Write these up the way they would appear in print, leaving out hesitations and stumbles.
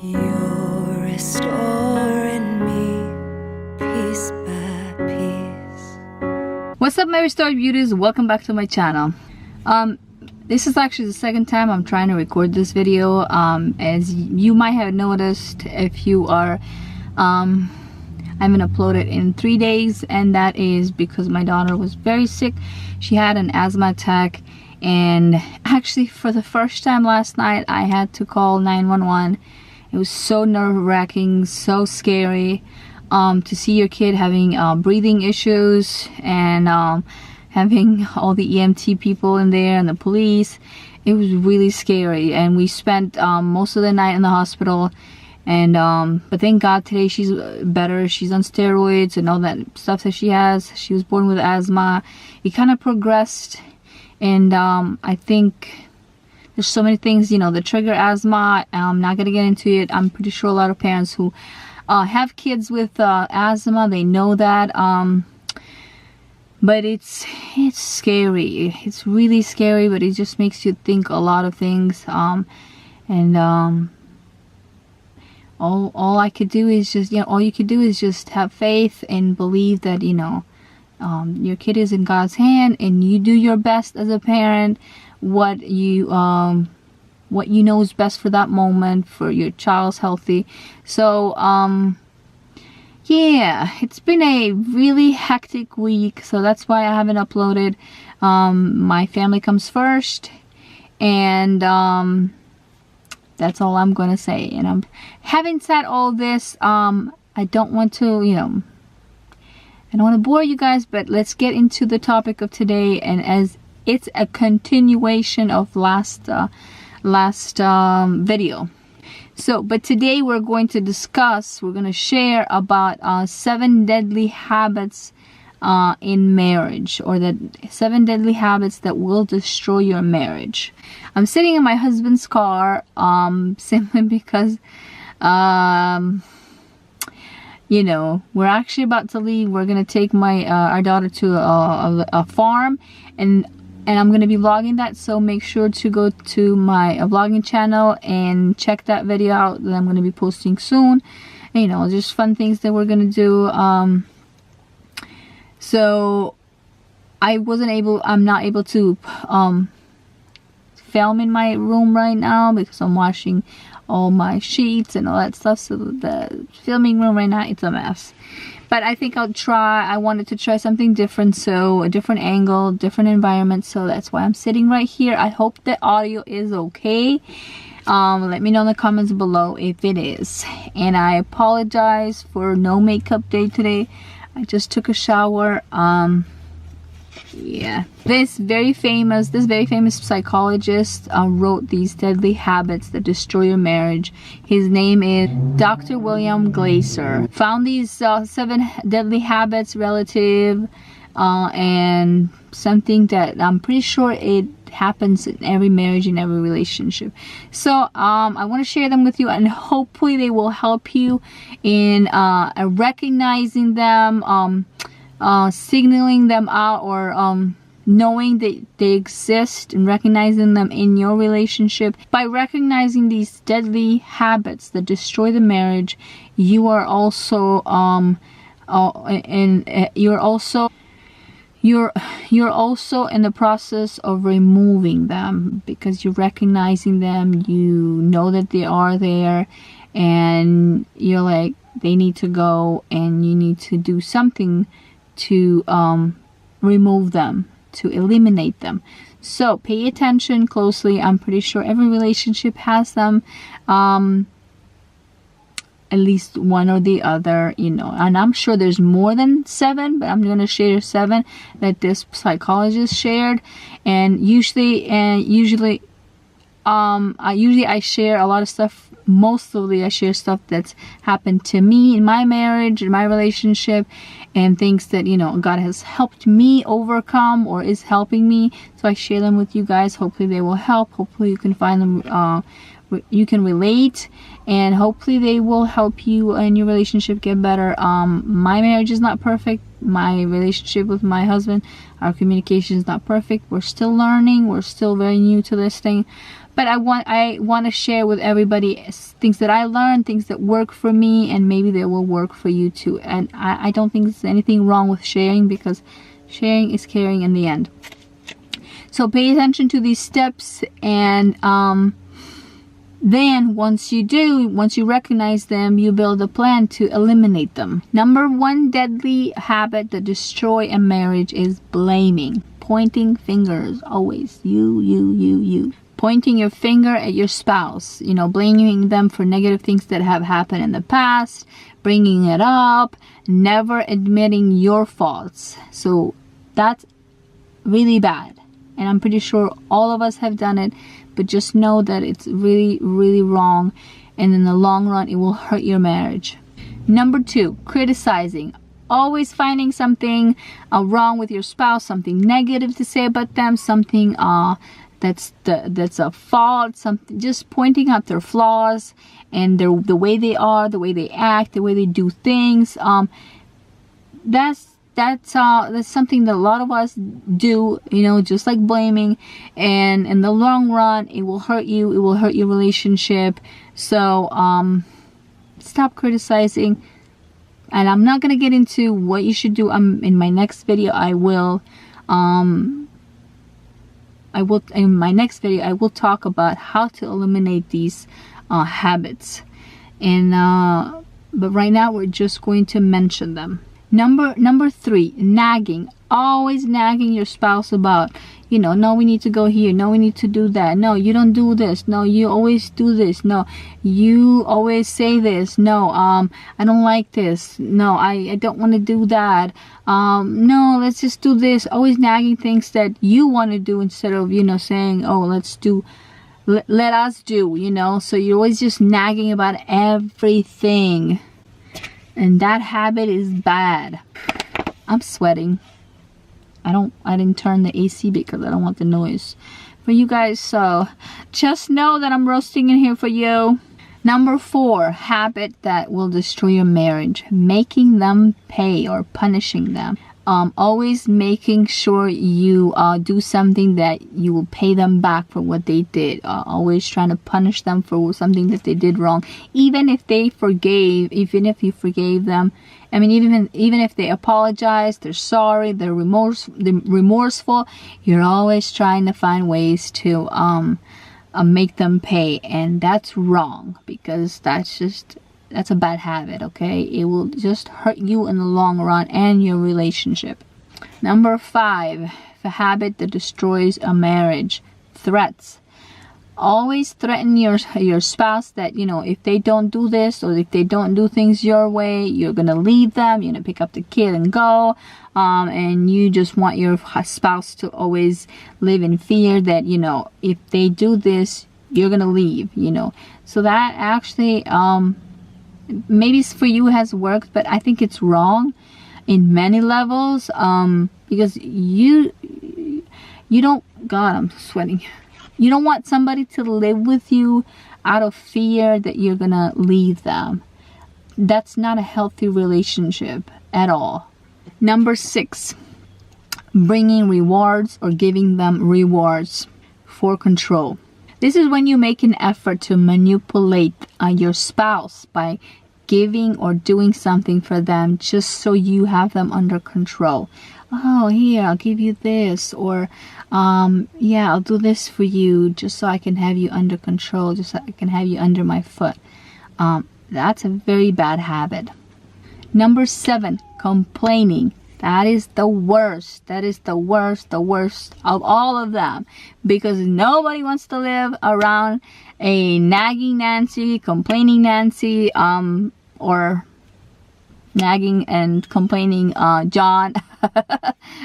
You're restoring me piece by piece. What's up, my restored beauties? Welcome back to my channel. This is actually the second time I'm trying to record this video. As you might have noticed, if you are I haven't uploaded in 3 days, and that is because my daughter was very sick. She had an asthma attack, and actually for the first time last night I had to call 911. It was so nerve-wracking, so scary to see your kid having breathing issues and having all the EMT people in there and the police. It was really scary, and we spent most of the night in the hospital. And but thank God today she's better. She's on steroids and all that stuff that she has. She was born with asthma. It kind of progressed, and I think there's so many things, you know, that trigger asthma. I'm not gonna get into it. I'm pretty sure a lot of parents who have kids with asthma, they know that. But it's scary. It's really scary, but it just makes you think a lot of things. All I could do is just, all you could do is just have faith and believe that, your kid is in God's hand, and you do your best as a parent, what you know is best for that moment, for your child's healthy. So yeah, it's been a really hectic week, so that's why I haven't uploaded. My family comes first, and that's all I'm gonna say. And having said all this, I don't want to, I don't want to bore you guys, but let's get into the topic of today. And as it's a continuation of last video. So, but today we're going to share about 7 deadly habits in marriage, or the 7 deadly habits that will destroy your marriage. I'm sitting in my husband's car simply because we're actually about to leave. We're gonna take our daughter to a farm, and I'm gonna be vlogging that, so make sure to go to my vlogging channel and check that video out that I'm gonna be posting soon. Just fun things that we're gonna do. So I'm not able to film in my room right now because I'm washing all my sheets and all that stuff. So the filming room right now, it's a mess. But I think I wanted to try something different, so a different angle, different environment. So that's why I'm sitting right here. I hope the audio is okay. Let me know in the comments below if it is. And I apologize for no makeup day today. I just took a shower. Yeah, this very famous psychologist wrote these deadly habits that destroy your marriage. His name is Dr. William Glasser. Found these 7 deadly habits relative and something that I'm pretty sure it happens in every marriage, in every relationship. So I want to share them with you, and hopefully they will help you in recognizing them, signaling them out, or knowing that they exist and recognizing them in your relationship. By recognizing these deadly habits that destroy the marriage, you are also you're also in the process of removing them, because you're recognizing them. You know that they are there, and you're like, they need to go, and you need to do something to remove them, to eliminate them. So pay attention closely. I'm pretty sure every relationship has them, at least one or the other, and I'm sure there's more than 7, but I'm going to share 7 that this psychologist shared. And usually I share a lot of stuff. Mostly I share stuff that's happened to me in my marriage, in my relationship, and things that God has helped me overcome or is helping me. So I share them with you guys. Hopefully they will help. Hopefully you can find them you can relate, and hopefully they will help you and your relationship get better. My marriage is not perfect. My relationship with my husband, our communication is not perfect. We're still learning. We're still very new to this thing. But I want to share with everybody things that I learned, things that work for me, and maybe they will work for you too. And I don't think there's anything wrong with sharing, because sharing is caring in the end. So pay attention to these steps, and then once you recognize them, you build a plan to eliminate them. Number one deadly habit that destroy a marriage is blaming. Pointing fingers, always. You. Pointing your finger at your spouse, blaming them for negative things that have happened in the past, bringing it up, never admitting your faults. So that's really bad. And I'm pretty sure all of us have done it, but just know that it's really, really wrong. And in the long run, it will hurt your marriage. Number 2, criticizing. Always finding something wrong with your spouse, something negative to say about them, something that's a fault, something, just pointing out their flaws and the way they are, the way they act, the way they do things. That's something that a lot of us do, just like blaming, and in the long run it will hurt you. It will hurt your relationship. So stop criticizing. And I'm not gonna get into what you should do. In my next video I will talk about how to eliminate these habits, and but right now we're just going to mention them. Number 3, nagging. Always nagging your spouse about, no, we need to go here. No, we need to do that. No, you don't do this. No, you always do this. No, you always say this. No, I don't like this. No, I don't want to do that. No, let's just do this. Always nagging things that you want to do instead of, saying, oh, let us do, So you're always just nagging about everything. And that habit is bad. I'm sweating. I didn't turn the AC because I don't want the noise for you guys. So just know that I'm roasting in here for you. Number 4, habit that will destroy your marriage. Making them pay or punishing them. Always making sure you do something that you will pay them back for what they did. Always trying to punish them for something that they did wrong. Even if you forgave them. I mean, even if they apologize, they're sorry, they're remorseful, you're always trying to find ways to make them pay. And that's wrong, because that's a bad habit, okay? It will just hurt you in the long run and your relationship. Number 5, the habit that destroys a marriage. Threats. Always threaten your spouse that, if they don't do this, or if they don't do things your way, you're gonna leave them, you're gonna pick up the kid and go. And you just want your spouse to always live in fear that, if they do this, you're gonna leave, So that actually, maybe for you has worked, but I think it's wrong in many levels, because you don't, God, I'm sweating. You don't want somebody to live with you out of fear that you're gonna leave them. That's not a healthy relationship at all. Number 6, bringing rewards or giving them rewards for control. This is when you make an effort to manipulate your spouse by giving or doing something for them just so you have them under control. Oh, here, I'll give you this, or yeah, I'll do this for you just so I can have you under control, just so I can have you under my foot. That's a very bad habit. Number 7, complaining. That is the worst. That is the worst of all of them, because nobody wants to live around a nagging Nancy, complaining Nancy, or nagging and complaining John.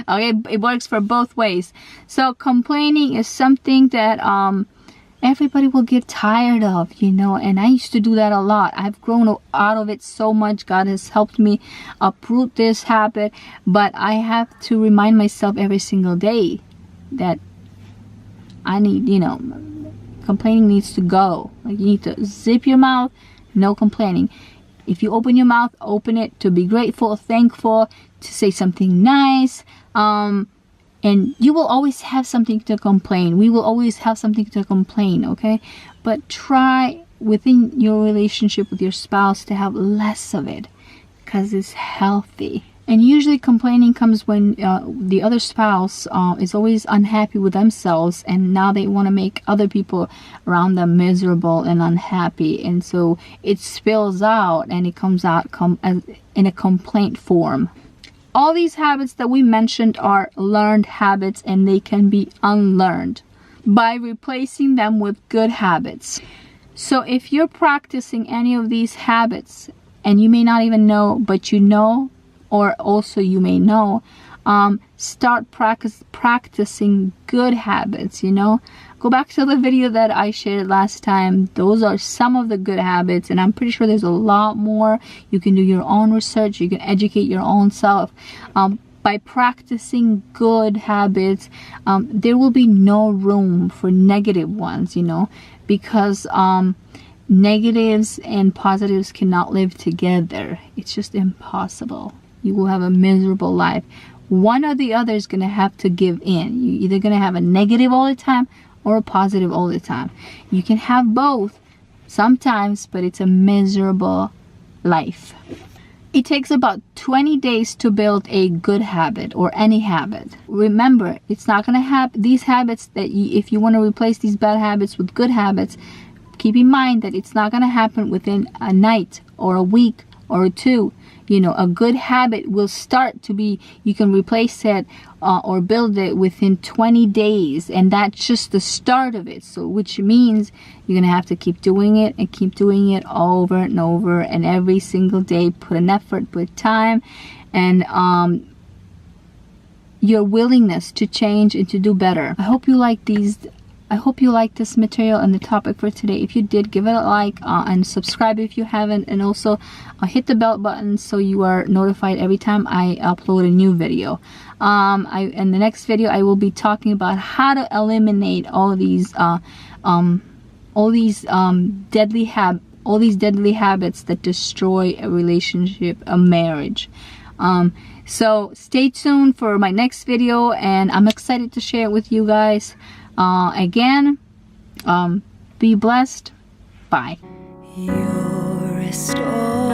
Okay, it works for both ways. So complaining is something that everybody will get tired of, and I used to do that a lot. I've grown out of it so much. God has helped me uproot this habit, but I have to remind myself every single day that I need, complaining needs to go. Like, you need to zip your mouth, no complaining. If you open your mouth, open it to be grateful, thankful, to say something nice, and you will always have something to complain. We will always have something to complain, okay? But try within your relationship with your spouse to have less of it, because it's healthy. And usually complaining comes when the other spouse is always unhappy with themselves, and now they want to make other people around them miserable and unhappy, and so it spills out and it comes out in a complaint form. All these habits that we mentioned are learned habits, and they can be unlearned by replacing them with good habits. So if you're practicing any of these habits, and you may not even know, but you know, or also you may know, start practicing good habits, you know. Go back to the video that I shared last time. Those are some of the good habits, and I'm pretty sure there's a lot more. You can do your own research, you can educate your own self. By practicing good habits, there will be no room for negative ones, you know, because negatives and positives cannot live together. It's just impossible. You will have a miserable life. One or the other is going to have to give in. You're either going to have a negative all the time or a positive all the time. You can have both sometimes, but it's a miserable life. It takes about 20 days to build a good habit or any habit. Remember, it's not going to happen. These habits that if you want to replace these bad habits with good habits, keep in mind that it's not going to happen within a night or a week or two. You know, a good habit will start to be, you can replace it or build it within 20 days, and that's just the start of it. So which means you're gonna have to keep doing it and keep doing it over and over, and every single day put an effort, put time, and your willingness to change and to do better. I hope you like this material and the topic for today. If you did, give it a like and subscribe if you haven't, and also hit the bell button so you are notified every time I upload a new video. In the next video, I will be talking about how to eliminate all these deadly habits that destroy a relationship, a marriage. So stay tuned for my next video, and I'm excited to share it with you guys. Again, be blessed. Bye. You're restored.